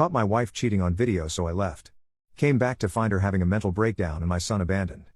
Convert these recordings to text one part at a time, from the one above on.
Caught my wife cheating on video, so I left. Came back to find her having a mental breakdown and my son abandoned.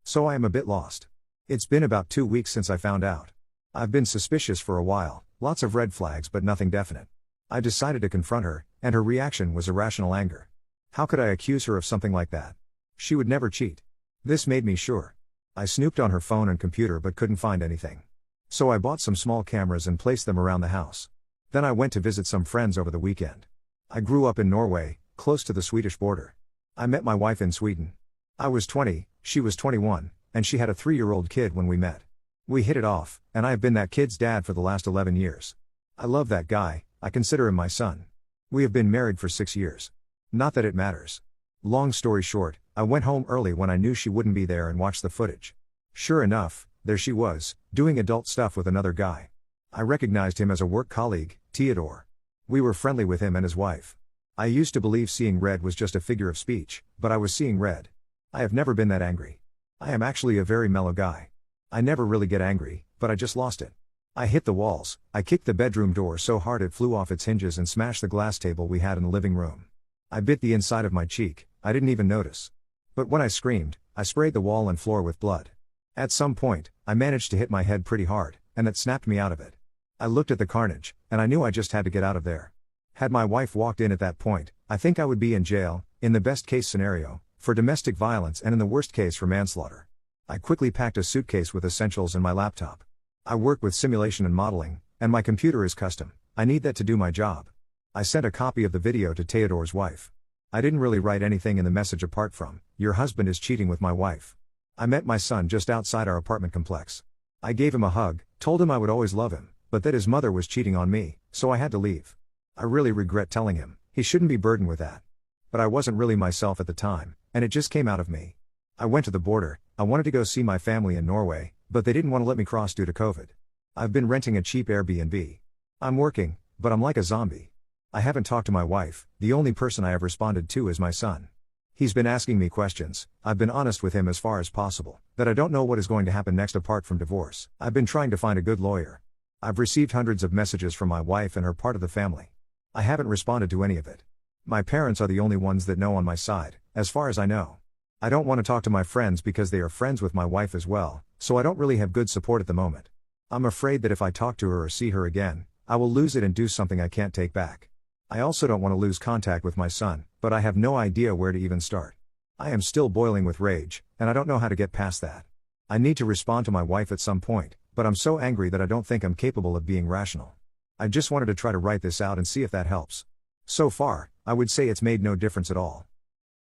So I am a bit lost. It's been about 2 weeks since I found out. I've been suspicious for a while, lots of red flags but nothing definite. I decided to confront her, and her reaction was irrational anger. How could I accuse her of something like that? She would never cheat. This made me sure. I snooped on her phone and computer but couldn't find anything. So I bought some small cameras and placed them around the house. Then I went to visit some friends over the weekend. I grew up in Norway, close to the Swedish border. I met my wife in Sweden. I was 20, she was 21, and she had a 3-year-old kid when we met. We hit it off, and I have been that kid's dad for the last 11 years. I love that guy, I consider him my son. We have been married for 6 years. Not that it matters. Long story short, I went home early when I knew she wouldn't be there and watched the footage. Sure enough, there she was, doing adult stuff with another guy. I recognized him as a work colleague, Theodore. We were friendly with him and his wife. I used to believe seeing red was just a figure of speech, but I was seeing red. I have never been that angry. I am actually a very mellow guy. I never really get angry, but I just lost it. I hit the walls, I kicked the bedroom door so hard it flew off its hinges and smashed the glass table we had in the living room. I bit the inside of my cheek, I didn't even notice. But when I screamed, I sprayed the wall and floor with blood. At some point, I managed to hit my head pretty hard, and that snapped me out of it. I looked at the carnage, and I knew I just had to get out of there. Had my wife walked in at that point, I think I would be in jail, in the best case scenario, for domestic violence and in the worst case for manslaughter. I quickly packed a suitcase with essentials and my laptop. I work with simulation and modeling, and my computer is custom. I need that to do my job. I sent a copy of the video to Theodore's wife. I didn't really write anything in the message apart from, "Your husband is cheating with my wife." I met my son just outside our apartment complex. I gave him a hug, told him I would always love him, but that his mother was cheating on me, so I had to leave. I really regret telling him, he shouldn't be burdened with that. But I wasn't really myself at the time, and it just came out of me. I went to the border, I wanted to go see my family in Norway, but they didn't want to let me cross due to COVID. I've been renting a cheap Airbnb. I'm working, but I'm like a zombie. I haven't talked to my wife, the only person I have responded to is my son. He's been asking me questions, I've been honest with him as far as possible, that I don't know what is going to happen next apart from divorce. I've been trying to find a good lawyer. I've received hundreds of messages from my wife and her part of the family. I haven't responded to any of it. My parents are the only ones that know on my side, as far as I know. I don't want to talk to my friends because they are friends with my wife as well, so I don't really have good support at the moment. I'm afraid that if I talk to her or see her again, I will lose it and do something I can't take back. I also don't want to lose contact with my son, but I have no idea where to even start. I am still boiling with rage, and I don't know how to get past that. I need to respond to my wife at some point, but I'm so angry that I don't think I'm capable of being rational. I just wanted to try to write this out and see if that helps. So far, I would say it's made no difference at all.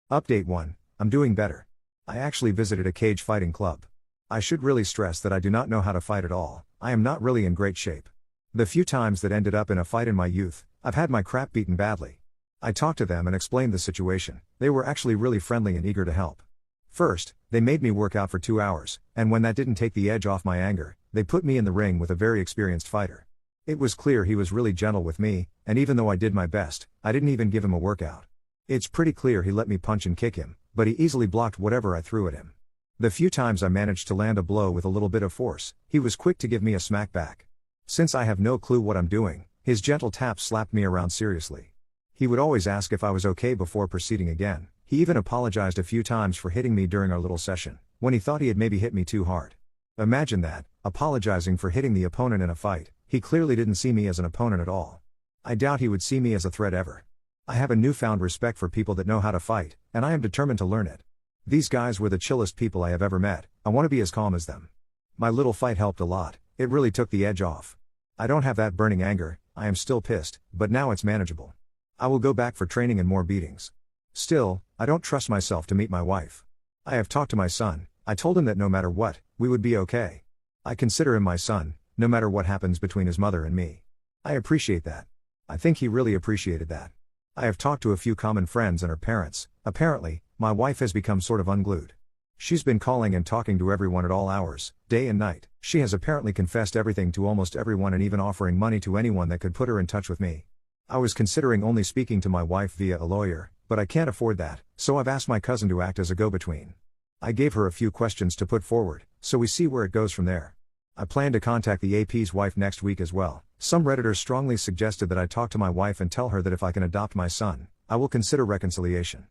Update 1. I'm doing better. I actually visited a cage fighting club. I should really stress that I do not know how to fight at all. I am not really in great shape. The few times that ended up in a fight in my youth, I've had my crap beaten badly. I talked to them and explained the situation. They were actually really friendly and eager to help. First, they made me work out for 2 hours, and when that didn't take the edge off my anger, they put me in the ring with a very experienced fighter. It was clear he was really gentle with me, and even though I did my best, I didn't even give him a workout. It's pretty clear he let me punch and kick him, but he easily blocked whatever I threw at him. The few times I managed to land a blow with a little bit of force, he was quick to give me a smack back. Since I have no clue what I'm doing, his gentle taps slapped me around seriously. He would always ask if I was okay before proceeding again. He even apologized a few times for hitting me during our little session, when he thought he had maybe hit me too hard. Imagine that, apologizing for hitting the opponent in a fight. He clearly didn't see me as an opponent at all. I doubt he would see me as a threat ever. I have a newfound respect for people that know how to fight, and I am determined to learn it. These guys were the chillest people I have ever met. I want to be as calm as them. My little fight helped a lot, it really took the edge off. I don't have that burning anger, I am still pissed, but now it's manageable. I will go back for training and more beatings. Still, I don't trust myself to meet my wife. I have talked to my son, I told him that no matter what, we would be okay. I consider him my son, no matter what happens between his mother and me. I appreciate that. I think he really appreciated that. I have talked to a few common friends and her parents. Apparently, my wife has become sort of unglued. She's been calling and talking to everyone at all hours, day and night. She has apparently confessed everything to almost everyone and even offering money to anyone that could put her in touch with me. I was considering only speaking to my wife via a lawyer, but I can't afford that, so I've asked my cousin to act as a go-between. I gave her a few questions to put forward, so we see where it goes from there. I plan to contact the AP's wife next week as well. Some Redditors strongly suggested that I talk to my wife and tell her that if I can adopt my son, I will consider reconciliation.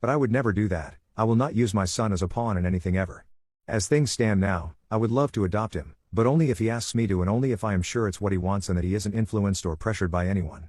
But I would never do that. I will not use my son as a pawn in anything ever. As things stand now, I would love to adopt him, but only if he asks me to and only if I am sure it's what he wants and that he isn't influenced or pressured by anyone.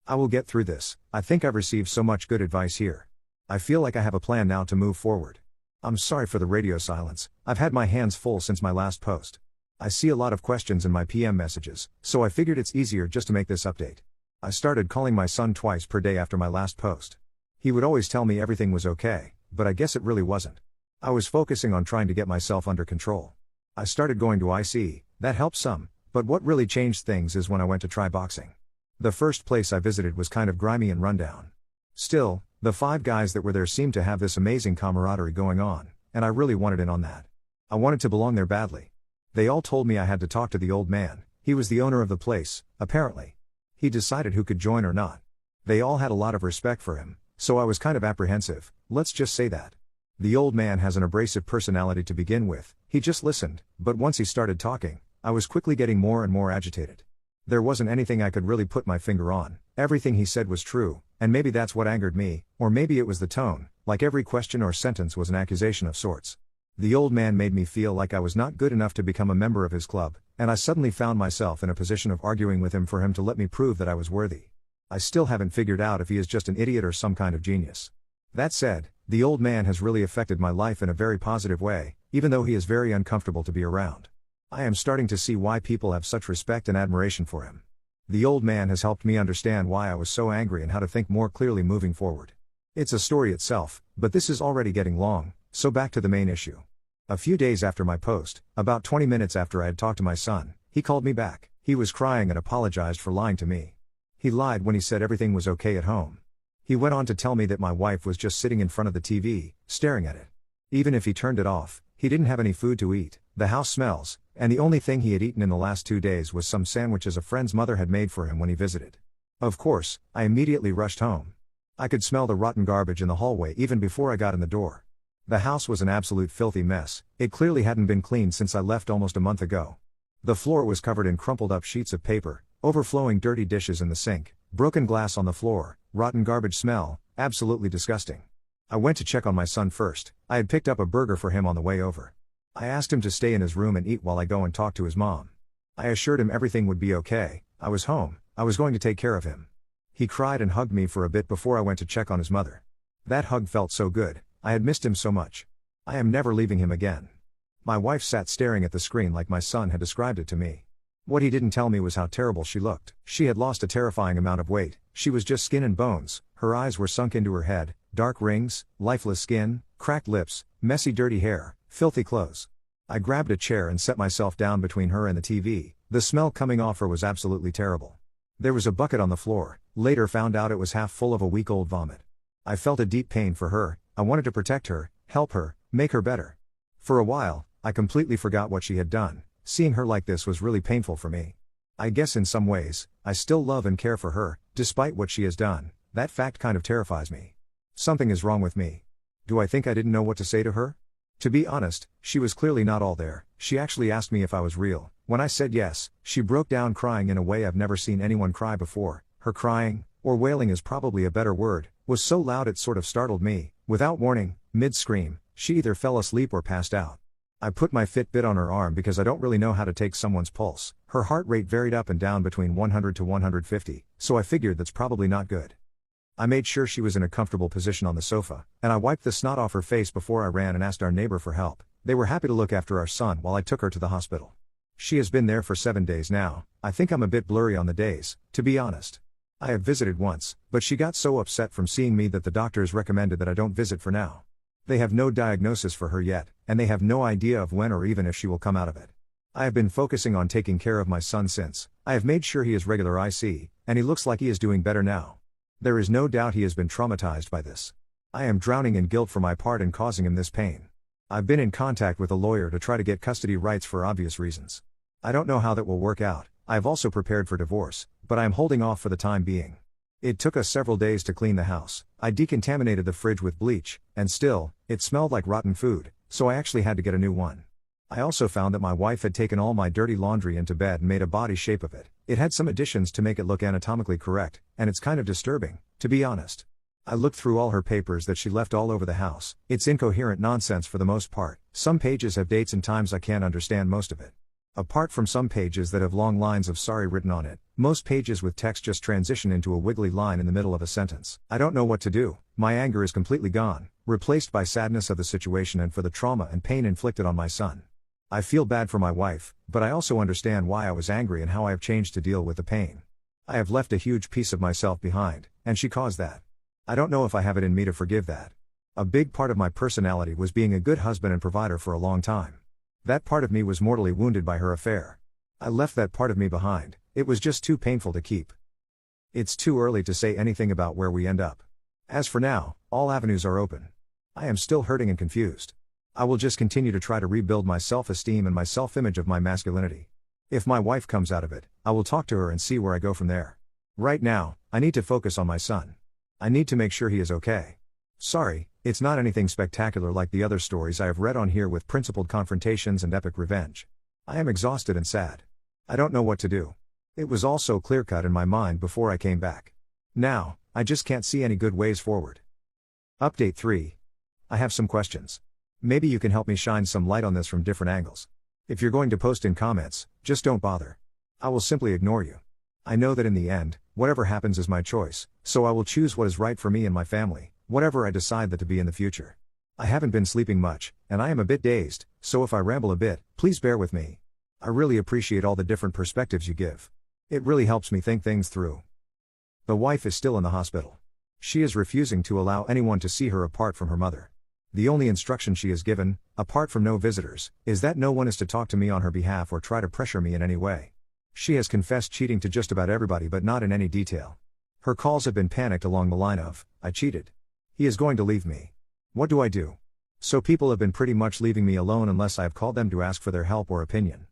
I will get through this. I think I've received so much good advice here. I feel like I have a plan now to move forward. I'm sorry for the radio silence. I've had my hands full since my last post. I see a lot of questions in my PM messages, so I figured it's easier just to make this update. I started calling my son twice per day after my last post. He would always tell me everything was okay, but I guess it really wasn't. I was focusing on trying to get myself under control. I started going to IC, that helped some, but what really changed things is when I went to try boxing. The first place I visited was kind of grimy and rundown. Still, the 5 guys that were there seemed to have this amazing camaraderie going on, and I really wanted in on that. I wanted to belong there badly. They all told me I had to talk to the old man. He was the owner of the place, apparently. He decided who could join or not. They all had a lot of respect for him, so I was kind of apprehensive, let's just say that. The old man has an abrasive personality to begin with. He just listened, but once he started talking, I was quickly getting more and more agitated. There wasn't anything I could really put my finger on. Everything he said was true, and maybe that's what angered me, or maybe it was the tone, like every question or sentence was an accusation of sorts. The old man made me feel like I was not good enough to become a member of his club, and I suddenly found myself in a position of arguing with him for him to let me prove that I was worthy. I still haven't figured out if he is just an idiot or some kind of genius. That said, the old man has really affected my life in a very positive way, even though he is very uncomfortable to be around. I am starting to see why people have such respect and admiration for him. The old man has helped me understand why I was so angry and how to think more clearly moving forward. It's a story itself, but this is already getting long, so back to the main issue. A few days after my post, about 20 minutes after I had talked to my son, he called me back. He was crying and apologized for lying to me. He lied when he said everything was okay at home. He went on to tell me that my wife was just sitting in front of the TV, staring at it. Even if he turned it off, he didn't have any food to eat, the house smells, and the only thing he had eaten in the last 2 days was some sandwiches a friend's mother had made for him when he visited. Of course, I immediately rushed home. I could smell the rotten garbage in the hallway even before I got in the door. The house was an absolute filthy mess. It clearly hadn't been cleaned since I left almost a month ago. The floor was covered in crumpled up sheets of paper, overflowing dirty dishes in the sink, broken glass on the floor, rotten garbage smell, absolutely disgusting. I went to check on my son first. I had picked up a burger for him on the way over. I asked him to stay in his room and eat while I go and talk to his mom. I assured him everything would be okay. I was home. I was going to take care of him. He cried and hugged me for a bit before I went to check on his mother. That hug felt so good. I had missed him so much. I am never leaving him again. My wife sat staring at the screen like my son had described it to me. What he didn't tell me was how terrible she looked. She had lost a terrifying amount of weight. She was just skin and bones. Her eyes were sunk into her head, dark rings, lifeless skin, cracked lips, messy dirty hair, filthy clothes. I grabbed a chair and set myself down between her and the TV. The smell coming off her was absolutely terrible. There was a bucket on the floor. Later found out it was half full of a week-old vomit. I felt a deep pain for her. I wanted to protect her, help her, make her better. For a while, I completely forgot what she had done. Seeing her like this was really painful for me. I guess in some ways, I still love and care for her, despite what she has done. That fact kind of terrifies me. Something is wrong with me. Do I think I didn't know what to say to her? To be honest, she was clearly not all there. She actually asked me if I was real. When I said yes, she broke down crying in a way I've never seen anyone cry before. Her crying, or wailing is probably a better word, was so loud it sort of startled me. Without warning, mid-scream, she either fell asleep or passed out. I put my Fitbit on her arm because I don't really know how to take someone's pulse. Her heart rate varied up and down between 100 to 150, so I figured that's probably not good. I made sure she was in a comfortable position on the sofa, and I wiped the snot off her face before I ran and asked our neighbor for help. They were happy to look after our son while I took her to the hospital. She has been there for 7 days now. I think I'm a bit blurry on the days, to be honest. I have visited once, but she got so upset from seeing me that the doctors recommended that I don't visit for now. They have no diagnosis for her yet, and they have no idea of when or even if she will come out of it. I have been focusing on taking care of my son since. I have made sure he is regular IC, and he looks like he is doing better now. There is no doubt he has been traumatized by this. I am drowning in guilt for my part in causing him this pain. I've been in contact with a lawyer to try to get custody rights for obvious reasons. I don't know how that will work out. I have also prepared for divorce, but I am holding off for the time being. It took us several days to clean the house. I decontaminated the fridge with bleach, and still, it smelled like rotten food, so I actually had to get a new one. I also found that my wife had taken all my dirty laundry into bed and made a body shape of it. It had some additions to make it look anatomically correct, and it's kind of disturbing, to be honest. I looked through all her papers that she left all over the house. It's incoherent nonsense for the most part. Some pages have dates and times I can't understand most of it. Apart from some pages that have long lines of sorry written on it, most pages with text just transition into a wiggly line in the middle of a sentence. I don't know what to do. My anger is completely gone, replaced by sadness of the situation and for the trauma and pain inflicted on my son. I feel bad for my wife, but I also understand why I was angry and how I have changed to deal with the pain. I have left a huge piece of myself behind, and she caused that. I don't know if I have it in me to forgive that. A big part of my personality was being a good husband and provider for a long time. That part of me was mortally wounded by her affair. I left that part of me behind. It was just too painful to keep. It's too early to say anything about where we end up. As for now, all avenues are open. I am still hurting and confused. I will just continue to try to rebuild my self-esteem and my self-image of my masculinity. If my wife comes out of it, I will talk to her and see where I go from there. Right now, I need to focus on my son. I need to make sure he is okay. Sorry, it's not anything spectacular like the other stories I have read on here with principled confrontations and epic revenge. I am exhausted and sad. I don't know what to do. It was all so clear-cut in my mind before I came back. Now, I just can't see any good ways forward. Update 3. I have some questions. Maybe you can help me shine some light on this from different angles. If you're going to post in comments, just don't bother. I will simply ignore you. I know that in the end, whatever happens is my choice, so I will choose what is right for me and my family, whatever I decide that to be in the future. I haven't been sleeping much, and I am a bit dazed, so if I ramble a bit, please bear with me. I really appreciate all the different perspectives you give. It really helps me think things through. The wife is still in the hospital. She is refusing to allow anyone to see her apart from her mother. The only instruction she is given, apart from no visitors, is that no one is to talk to me on her behalf or try to pressure me in any way. She has confessed cheating to just about everybody but not in any detail. Her calls have been panicked along the line of, "I cheated. He is going to leave me. What do I do?" So people have been pretty much leaving me alone unless I have called them to ask for their help or opinion.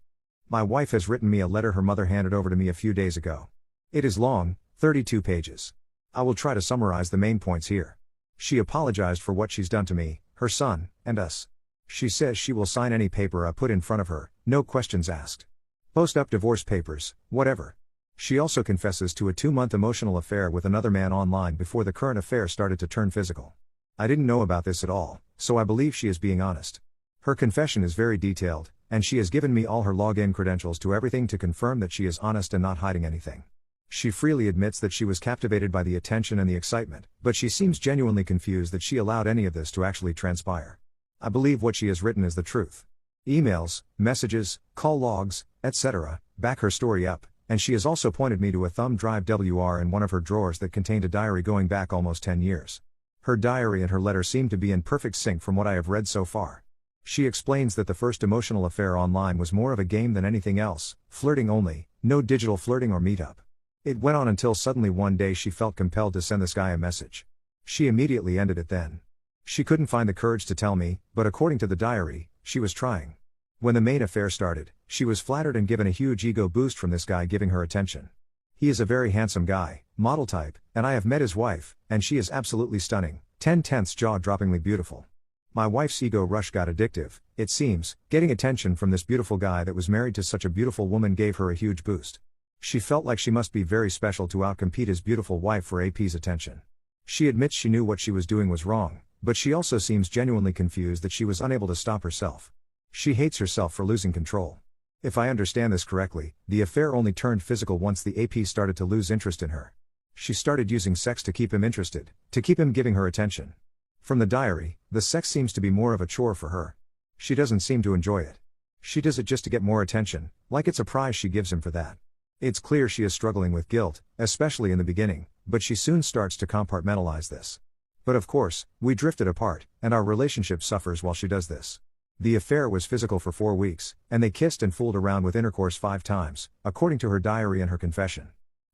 My wife has written me a letter her mother handed over to me a few days ago. It is long, 32 pages. I will try to summarize the main points here. She apologized for what she's done to me, her son, and us. She says she will sign any paper I put in front of her, no questions asked. Post up divorce papers, whatever. She also confesses to a 2-month emotional affair with another man online before the current affair started to turn physical. I didn't know about this at all, so I believe she is being honest. Her confession is very detailed, and she has given me all her login credentials to everything to confirm that she is honest and not hiding anything. She freely admits that she was captivated by the attention and the excitement, but she seems genuinely confused that she allowed any of this to actually transpire. I believe what she has written is the truth. Emails, messages, call logs, etc., back her story up, and she has also pointed me to a thumb drive WR in one of her drawers that contained a diary going back almost 10 years. Her diary and her letter seem to be in perfect sync from what I have read so far. She explains that the first emotional affair online was more of a game than anything else, flirting only, no digital flirting or meetup. It went on until suddenly one day she felt compelled to send this guy a message. She immediately ended it then. She couldn't find the courage to tell me, but according to the diary, she was trying. When the main affair started, she was flattered and given a huge ego boost from this guy giving her attention. He is a very handsome guy, model type, and I have met his wife, and she is absolutely stunning, 10/10 jaw-droppingly beautiful. My wife's ego rush got addictive, it seems. Getting attention from this beautiful guy that was married to such a beautiful woman gave her a huge boost. She felt like she must be very special to outcompete his beautiful wife for AP's attention. She admits she knew what she was doing was wrong, but she also seems genuinely confused that she was unable to stop herself. She hates herself for losing control. If I understand this correctly, the affair only turned physical once the AP started to lose interest in her. She started using sex to keep him interested, to keep him giving her attention. From the diary, the sex seems to be more of a chore for her. She doesn't seem to enjoy it. She does it just to get more attention, like it's a prize she gives him for that. It's clear she is struggling with guilt, especially in the beginning, but she soon starts to compartmentalize this. But of course, we drifted apart, and our relationship suffers while she does this. The affair was physical for 4 weeks, and they kissed and fooled around with intercourse 5 times, according to her diary and her confession.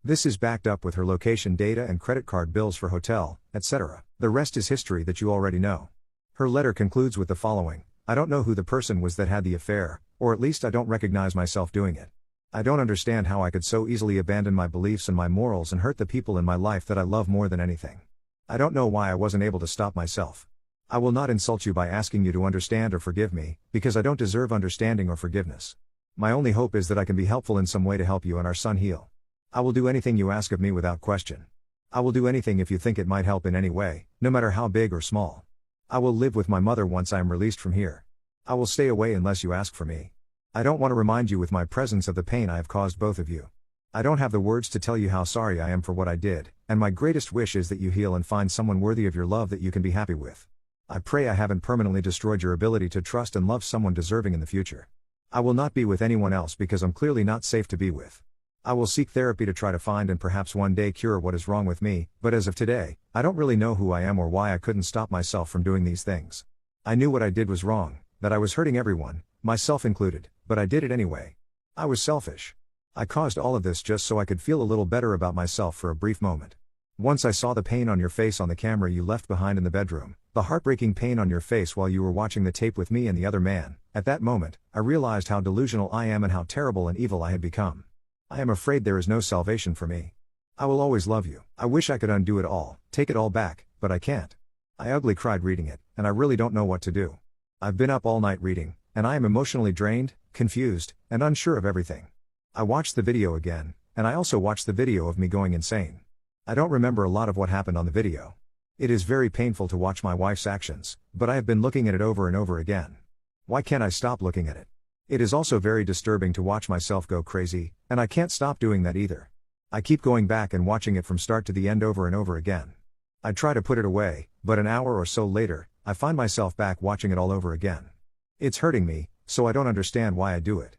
This is backed up with her location data and credit card bills for hotel, etc. The rest is history that you already know. Her letter concludes with the following: I don't know who the person was that had the affair, or at least I don't recognize myself doing it. I don't understand how I could so easily abandon my beliefs and my morals and hurt the people in my life that I love more than anything. I don't know why I wasn't able to stop myself. I will not insult you by asking you to understand or forgive me, because I don't deserve understanding or forgiveness. My only hope is that I can be helpful in some way to help you and our son heal. I will do anything you ask of me without question. I will do anything if you think it might help in any way, no matter how big or small. I will live with my mother once I am released from here. I will stay away unless you ask for me. I don't want to remind you with my presence of the pain I have caused both of you. I don't have the words to tell you how sorry I am for what I did, and my greatest wish is that you heal and find someone worthy of your love that you can be happy with. I pray I haven't permanently destroyed your ability to trust and love someone deserving in the future. I will not be with anyone else because I'm clearly not safe to be with. I will seek therapy to try to find and perhaps one day cure what is wrong with me, but as of today, I don't really know who I am or why I couldn't stop myself from doing these things. I knew what I did was wrong, that I was hurting everyone, myself included, but I did it anyway. I was selfish. I caused all of this just so I could feel a little better about myself for a brief moment. Once I saw the pain on your face on the camera you left behind in the bedroom, the heartbreaking pain on your face while you were watching the tape with me and the other man, at that moment, I realized how delusional I am and how terrible and evil I had become. I am afraid there is no salvation for me. I will always love you. I wish I could undo it all, take it all back, but I can't. I ugly cried reading it, and I really don't know what to do. I've been up all night reading, and I am emotionally drained, confused, and unsure of everything. I watched the video again, and I also watched the video of me going insane. I don't remember a lot of what happened on the video. It is very painful to watch my wife's actions, but I have been looking at it over and over again. Why can't I stop looking at it? It is also very disturbing to watch myself go crazy, and I can't stop doing that either. I keep going back and watching it from start to the end over and over again. I try to put it away, but an hour or so later, I find myself back watching it all over again. It's hurting me, so I don't understand why I do it.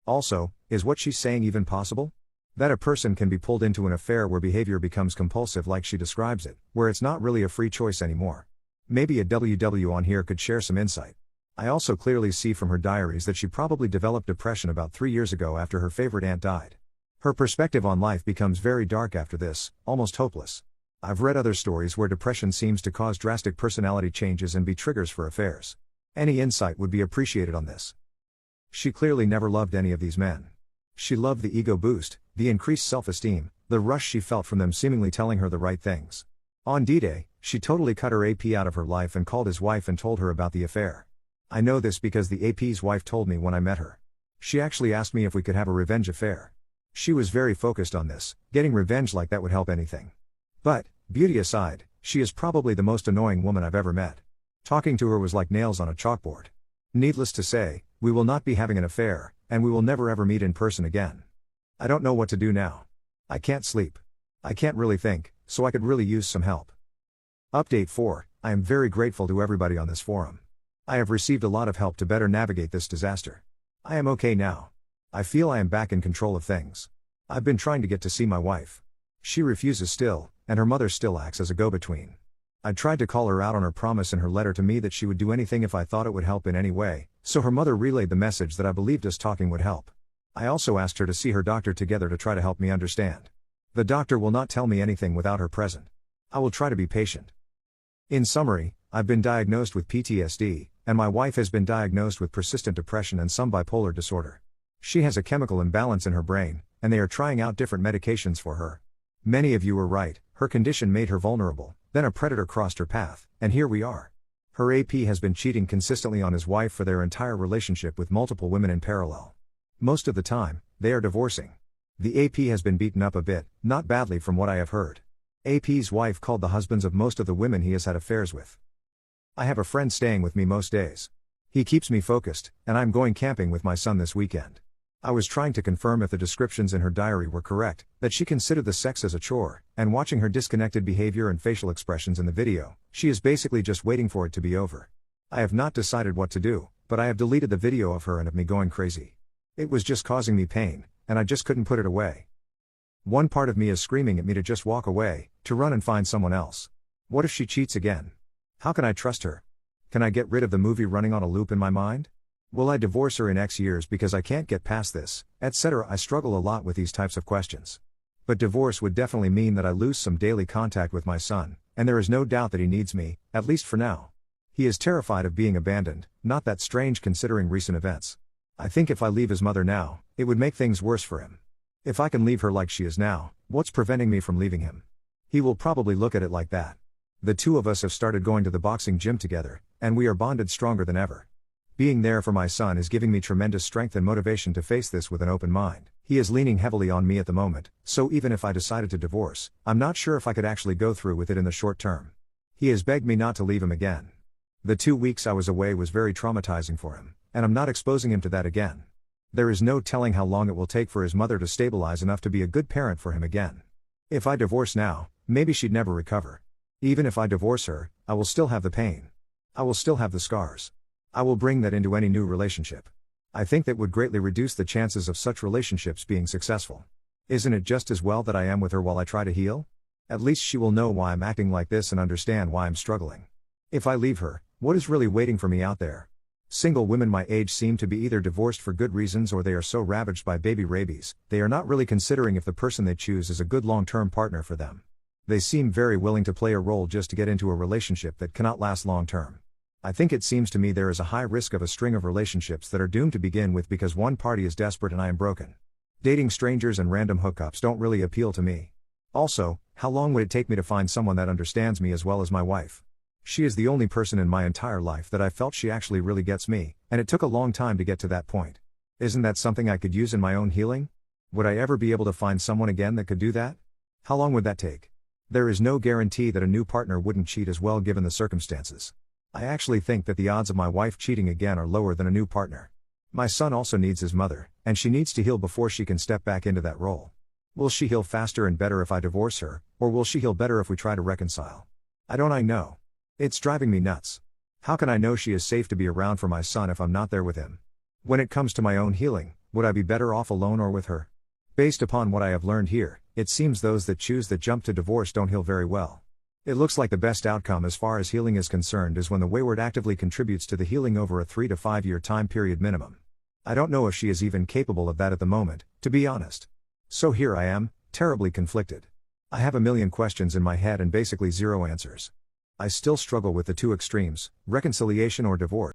Also, is what she's saying even possible? That a person can be pulled into an affair where behavior becomes compulsive like she describes it, where it's not really a free choice anymore. Maybe a WW on here could share some insight. I also clearly see from her diaries that she probably developed depression about 3 years ago after her favorite aunt died. Her perspective on life becomes very dark after this, almost hopeless. I've read other stories where depression seems to cause drastic personality changes and be triggers for affairs. Any insight would be appreciated on this. She clearly never loved any of these men. She loved the ego boost, the increased self-esteem, the rush she felt from them seemingly telling her the right things. On D-Day, she totally cut her AP out of her life and called his wife and told her about the affair. I know this because the AP's wife told me when I met her. She actually asked me if we could have a revenge affair. She was very focused on this, getting revenge like that would help anything. But, beauty aside, she is probably the most annoying woman I've ever met. Talking to her was like nails on a chalkboard. Needless to say, we will not be having an affair, and we will never ever meet in person again. I don't know what to do now. I can't sleep. I can't really think, so I could really use some help. Update 4, I am very grateful to everybody on this forum. I have received a lot of help to better navigate this disaster. I am okay now. I feel I am back in control of things. I've been trying to get to see my wife. She refuses still, and her mother still acts as a go-between. I tried to call her out on her promise in her letter to me that she would do anything if I thought it would help in any way, so her mother relayed the message that I believed us talking would help. I also asked her to see her doctor together to try to help me understand. The doctor will not tell me anything without her present. I will try to be patient. In summary, I've been diagnosed with PTSD, and my wife has been diagnosed with persistent depression and some bipolar disorder. She has a chemical imbalance in her brain, and they are trying out different medications for her. Many of you were right, her condition made her vulnerable, then a predator crossed her path, and here we are. Her AP has been cheating consistently on his wife for their entire relationship with multiple women in parallel. Most of the time, they are divorcing. The AP has been beaten up a bit, not badly from what I have heard. AP's wife called the husbands of most of the women he has had affairs with. I have a friend staying with me most days. He keeps me focused, and I'm going camping with my son this weekend. I was trying to confirm if the descriptions in her diary were correct, that she considered the sex as a chore, and watching her disconnected behavior and facial expressions in the video, she is basically just waiting for it to be over. I have not decided what to do, but I have deleted the video of her and of me going crazy. It was just causing me pain, and I just couldn't put it away. One part of me is screaming at me to just walk away, to run and find someone else. What if she cheats again? How can I trust her? Can I get rid of the movie running on a loop in my mind? Will I divorce her in X years because I can't get past this, etc.? I struggle a lot with these types of questions. But divorce would definitely mean that I lose some daily contact with my son, and there is no doubt that he needs me, at least for now. He is terrified of being abandoned, not that strange considering recent events. I think if I leave his mother now, it would make things worse for him. If I can leave her like she is now, what's preventing me from leaving him? He will probably look at it like that. The two of us have started going to the boxing gym together, and we are bonded stronger than ever. Being there for my son is giving me tremendous strength and motivation to face this with an open mind. He is leaning heavily on me at the moment, so even if I decided to divorce, I'm not sure if I could actually go through with it in the short term. He has begged me not to leave him again. The 2 weeks I was away was very traumatizing for him, and I'm not exposing him to that again. There is no telling how long it will take for his mother to stabilize enough to be a good parent for him again. If I divorce now, maybe she'd never recover. Even if I divorce her, I will still have the pain. I will still have the scars. I will bring that into any new relationship. I think that would greatly reduce the chances of such relationships being successful. Isn't it just as well that I am with her while I try to heal? At least she will know why I'm acting like this and understand why I'm struggling. If I leave her, what is really waiting for me out there? Single women my age seem to be either divorced for good reasons or they are so ravaged by baby rabies, they are not really considering if the person they choose is a good long-term partner for them. They seem very willing to play a role just to get into a relationship that cannot last long-term. I think it seems to me there is a high risk of a string of relationships that are doomed to begin with because one party is desperate and I am broken. Dating strangers and random hookups don't really appeal to me. Also, how long would it take me to find someone that understands me as well as my wife? She is the only person in my entire life that I felt she actually really gets me, and it took a long time to get to that point. Isn't that something I could use in my own healing? Would I ever be able to find someone again that could do that? How long would that take? There is no guarantee that a new partner wouldn't cheat as well given the circumstances. I actually think that the odds of my wife cheating again are lower than a new partner. My son also needs his mother, and she needs to heal before she can step back into that role. Will she heal faster and better if I divorce her, or will she heal better if we try to reconcile? I know. It's driving me nuts. How can I know she is safe to be around for my son if I'm not there with him? When it comes to my own healing, would I be better off alone or with her? Based upon what I have learned here, it seems those that choose the jump to divorce don't heal very well. It looks like the best outcome as far as healing is concerned is when the wayward actively contributes to the healing over a 3 to 5 year time period minimum. I don't know if she is even capable of that at the moment, to be honest. So here I am, terribly conflicted. I have a million questions in my head and basically zero answers. I still struggle with the two extremes, reconciliation or divorce.